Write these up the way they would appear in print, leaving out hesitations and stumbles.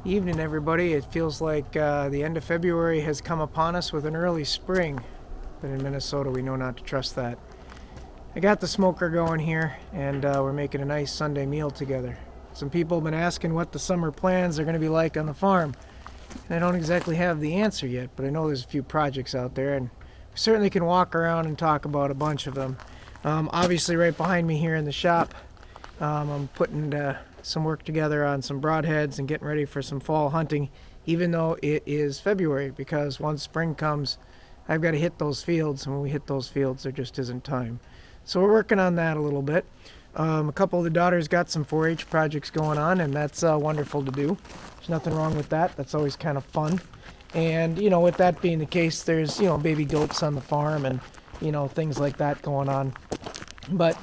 Evening, everybody. It feels like the end of February has come upon us with an early spring, but in Minnesota we know not to trust that. I got the smoker going here, and we're making a nice Sunday meal together. Some people have been asking what the summer plans are going to be like on the farm, and I don't exactly have the answer yet, but I know there's a few projects out there, and we certainly can walk around and talk about a bunch of them. Obviously, right behind me here in the shop, I'm putting some work together on some broadheads and getting ready for some fall hunting, even though it is February, because once spring comes, I've got to hit those fields, and when we hit those fields, there just isn't time. So we're working on that a little bit. A couple of the daughters got some 4-H projects going on, and that's wonderful to do. There's nothing wrong with that. That's always kind of fun. And, with that being the case, there's, baby goats on the farm and, things like that going on. But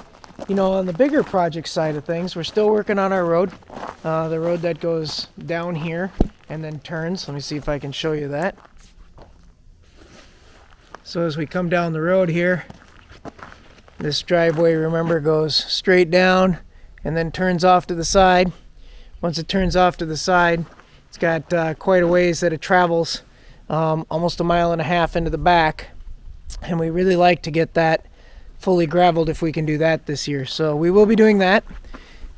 on the bigger project side of things, we're still working on our road. The road that goes down here and then turns. Let me see if I can show you that. So as we come down the road here, this driveway, remember, goes straight down and then turns off to the side. Once it turns off to the side, it's got quite a ways that it travels, almost 1.5 miles into the back. And we really like to get that fully graveled if we can do that this year. So we will be doing that.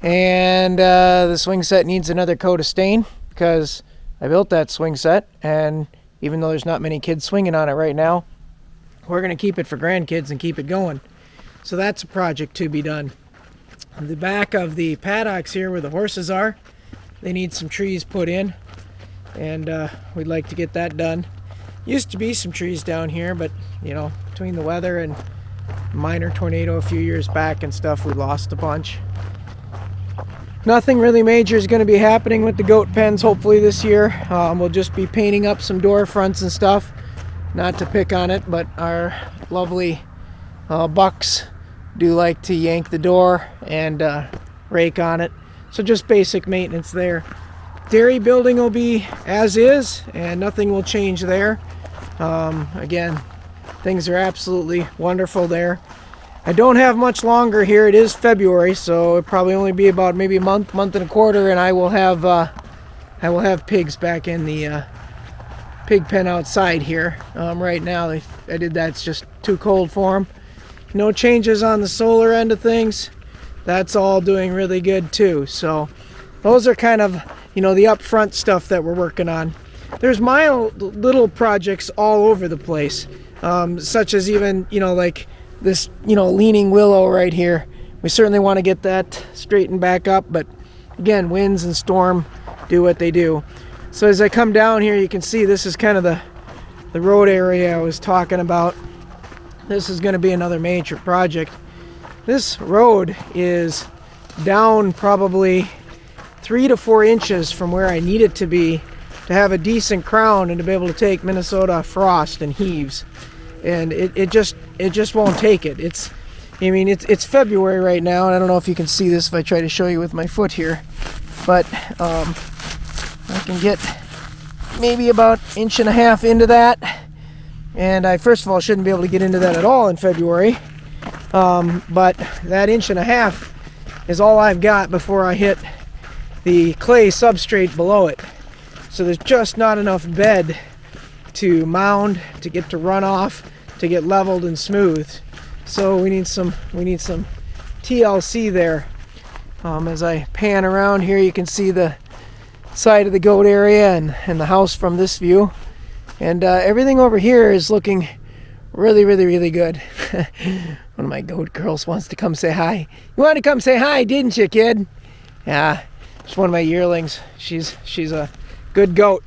And the swing set needs another coat of stain because I built that swing set, and even though there's not many kids swinging on it right now, we're going to keep it for grandkids and keep it going. So that's a project to be done. On the back of the paddocks here where the horses are, they need some trees put in, and we'd like to get that done. Used to be some trees down here, but between the weather and minor tornado a few years back and stuff, we lost a bunch. Nothing really major is going to be happening with the goat pens hopefully this year. We'll just be painting up some door fronts and stuff. Not to pick on it, but our lovely bucks do like to yank the door and rake on it. So just basic maintenance there. Dairy building will be as is, and nothing will change there. Again, things are absolutely wonderful there. I don't have much longer here. It is February, so it'll probably only be about maybe a month and a quarter, and I will have pigs back in the pig pen outside here. Right now, I did that. It's just too cold for them. No changes on the solar end of things. That's all doing really good too. So those are kind of the upfront stuff that we're working on. There's mild little projects all over the place. Such as even, like this, leaning willow right here. We certainly want to get that straightened back up, but again, winds and storm do what they do. So as I come down here, you can see this is kind of the road area I was talking about. This is going to be another major project. This road is down probably 3 to 4 inches from where I need it to be to have a decent crown and to be able to take Minnesota frost and heaves. And it just won't take it. It's February right now, and I don't know if you can see this if I try to show you with my foot here, but I can get maybe about 1.5 inches into that, and I first of all shouldn't be able to get into that at all in February, but that 1.5 inches is all I've got before I hit the clay substrate below it. So there's just not enough bed to mound, to get to run off, to get leveled and smoothed. So we need some TLC there. As I pan around here, you can see the side of the goat area and the house from this view, and everything over here is looking really, really, really good. One of my goat girls wants to come say hi. You wanted to come say hi, didn't you, kid? Yeah, it's one of my yearlings. She's a good goat.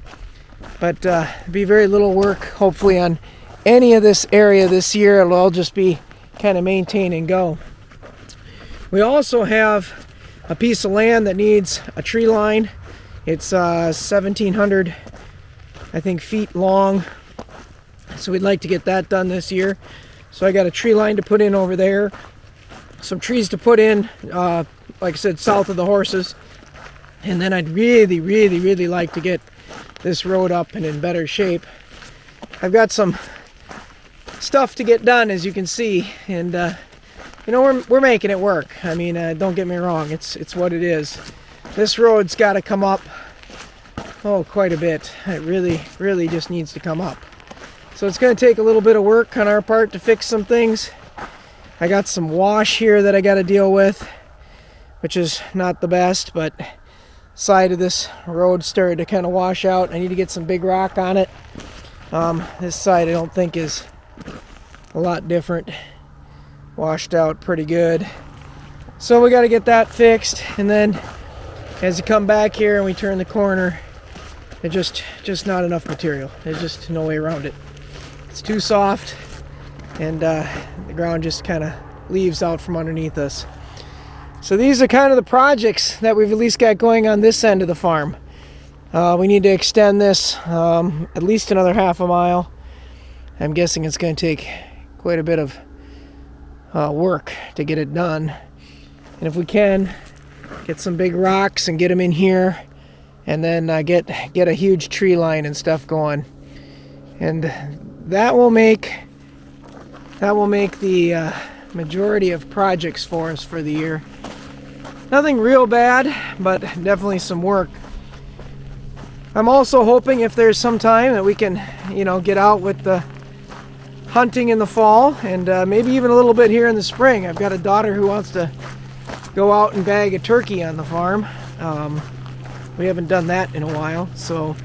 But be very little work, hopefully, on any of this area this year. It'll all just be kind of maintain and go. We also have a piece of land that needs a tree line. It's 1,700, I think, feet long. So we'd like to get that done this year. So I got a tree line to put in over there. Some trees to put in, like I said, south of the horses. And then I'd really, really, really like to get this road up and in better shape. I've got some stuff to get done, as you can see, and we're making it work. I mean, don't get me wrong, it's what it is. This road's got to come up quite a bit. It really just needs to come up. So it's going to take a little bit of work on our part to fix some things. I got some wash here that I got to deal with, which is not the best, but side of this road started to kind of wash out. I need to get some big rock on it. This side I don't think is a lot different. Washed out pretty good. So we got to get that fixed, and then as you come back here and we turn the corner, it's just not enough material. There's just no way around it. It's too soft, and the ground just kind of leaves out from underneath us. So these are kind of the projects that we've at least got going on this end of the farm. We need to extend this at least another half a mile. I'm guessing it's going to take quite a bit of work to get it done. And if we can, get some big rocks and get them in here, and then get a huge tree line and stuff going. And that will make the majority of projects for us for the year. Nothing real bad, but definitely some work. I'm also hoping if there's some time that we can, get out with the hunting in the fall, and maybe even a little bit here in the spring. I've got a daughter who wants to go out and bag a turkey on the farm. We haven't done that in a while, so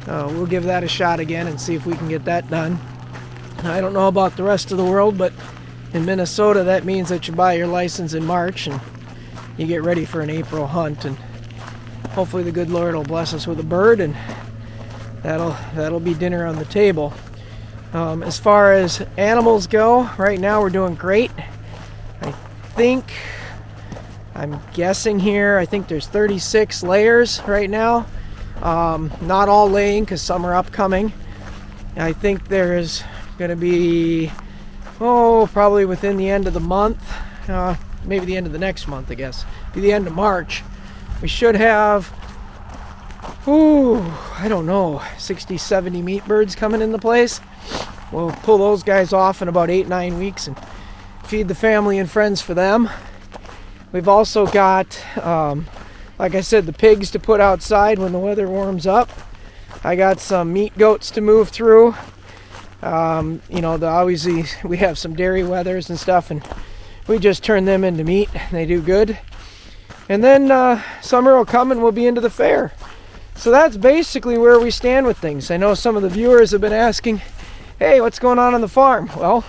we'll give that a shot again and see if we can get that done. I don't know about the rest of the world, but in Minnesota that means that you buy your license in March and you get ready for an April hunt, and hopefully the good Lord will bless us with a bird, and that'll be dinner on the table. As far as animals go, right now we're doing great. I'm guessing here, I think there's 36 layers right now. Not all laying because some are upcoming. I think there's going to be, probably within the end of the month, maybe the end of the next month, I guess. Be the end of March. We should have, I don't know, 60, 70 meat birds coming in the place. We'll pull those guys off in about 8-9 weeks and feed the family and friends for them. We've also got, like I said, the pigs to put outside when the weather warms up. I got some meat goats to move through. Obviously we have some dairy wethers and stuff, and we just turn them into meat. They do good. And then summer will come and we'll be into the fair. So that's basically where we stand with things. I know some of the viewers have been asking, hey, what's going on the farm? Well,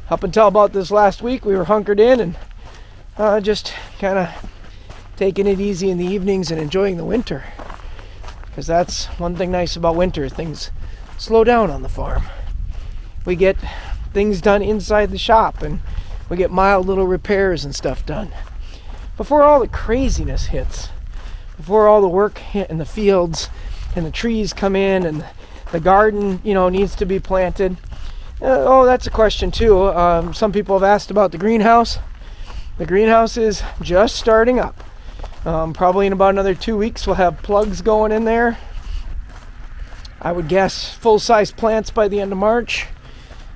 up until about this last week, we were hunkered in and just kind of taking it easy in the evenings and enjoying the winter. Because that's one thing nice about winter. Things slow down on the farm. We get things done inside the shop, and we get mild little repairs and stuff done. Before all the craziness hits, before all the work in the fields and the trees come in and the garden, needs to be planted. That's a question too. Some people have asked about the greenhouse. The greenhouse is just starting up. Probably in about another 2 weeks we'll have plugs going in there. I would guess full-size plants by the end of March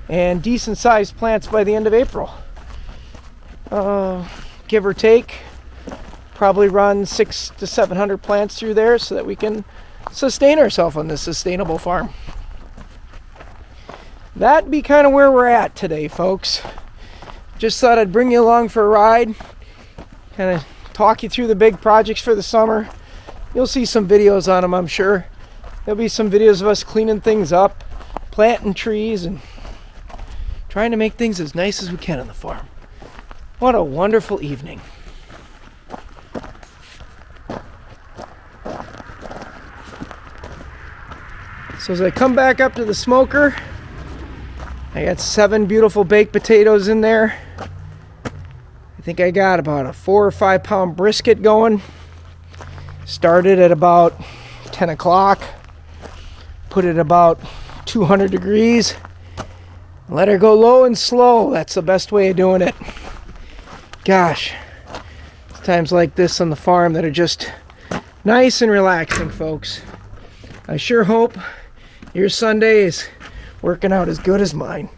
and decent-sized plants by the end of April. Give or take, probably run 600 to 700 plants through there so that we can sustain ourselves on this sustainable farm. That'd be kind of where we're at today, folks. Just thought I'd bring you along for a ride, kind of talk you through the big projects for the summer. You'll see some videos on them, I'm sure. There'll be some videos of us cleaning things up, planting trees, and trying to make things as nice as we can on the farm. What a wonderful evening. So as I come back up to the smoker, I got 7 beautiful baked potatoes in there. I think I got about a 4 or 5 pound brisket going. Started at about 10 o'clock. Put it about 200 degrees. Let her go low and slow. That's the best way of doing it. Gosh, it's times like this on the farm that are just nice and relaxing, folks. I sure hope your Sunday is working out as good as mine.